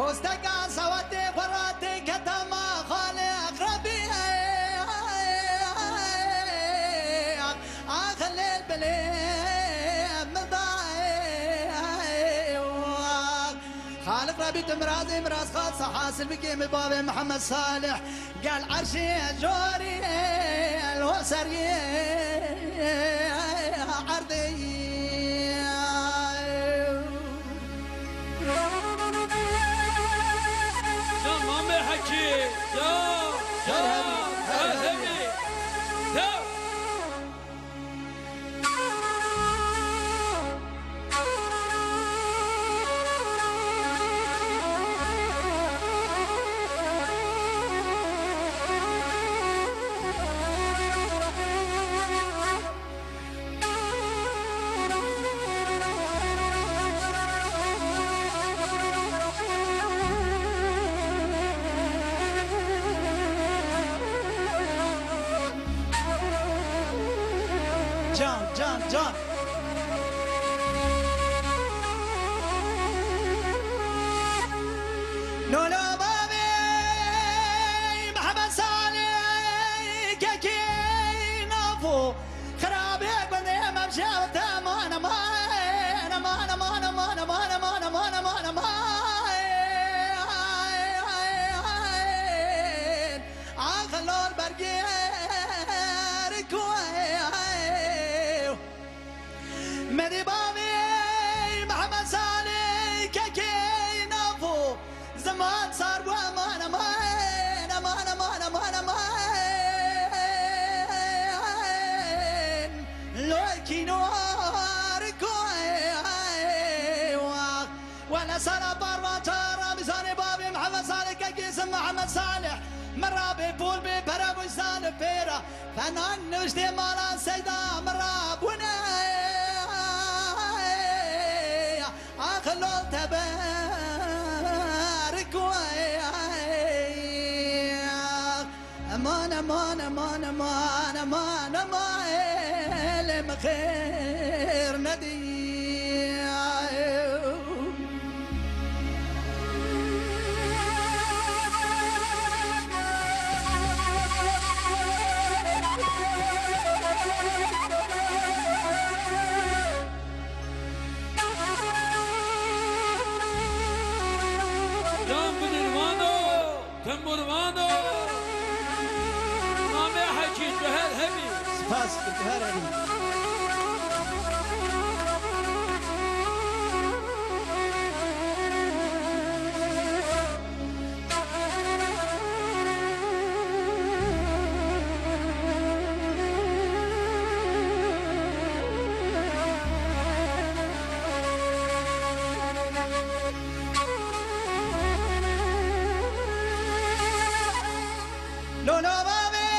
كوستكا سواتي فراتي كتما خالق ربي أخلي البليم مضايق خالق ربي تمرازي مراز خاصة حاصل بكي من باب محمد صالح قال عرشي جوري الوسري عرضي حكي يا هبي يا جان لولو بابي محمد صالح كي نافو خرابي بني ممشي وتامان مان مان مان مان مان مان مان مان مان عخلول برقير كوي مدي بابي محمد صالح كي نافو زمان صار وامان امان امان امان امان امان لو كينور كوي وانا سنة برواتر بزاني بابي محمد صالح كي اسم محمد صالح مرة بيبول ببرا ويسان بيرا فنان نجدي مالا سيدا مرة بنا خلول تبارك وياك امان امان امان امان امان امان خير ندي تنبرمانو ما حكي بهال هبي سباس بهال هبي لولو بابي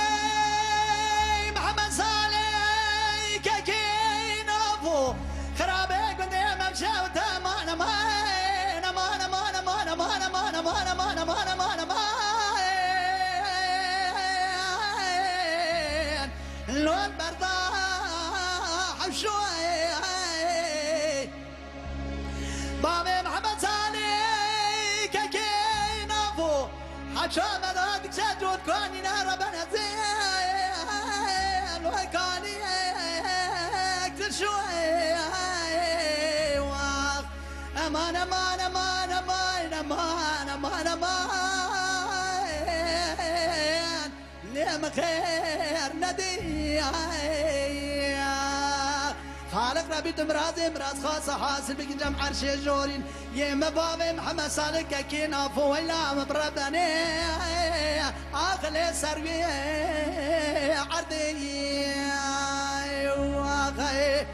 محمد صالح كي نافو خرابي قلني ممشي وتامان امان امان امان امان امان امان امان امان امان امان امان لون برضاح بشوي بابي محمد صالح كي نافو حشا مدادك سجود كوني نار بنزين وكاني اكتر شوي امان امان امان امان امان امان امان نعم خير ندي خالق ربي تمرازي مراز خاصة حاصل بك جمع عرشي جورين يما بابي محمد صالح كي نافو ولا مبردني اخلي سروي عرضي واخي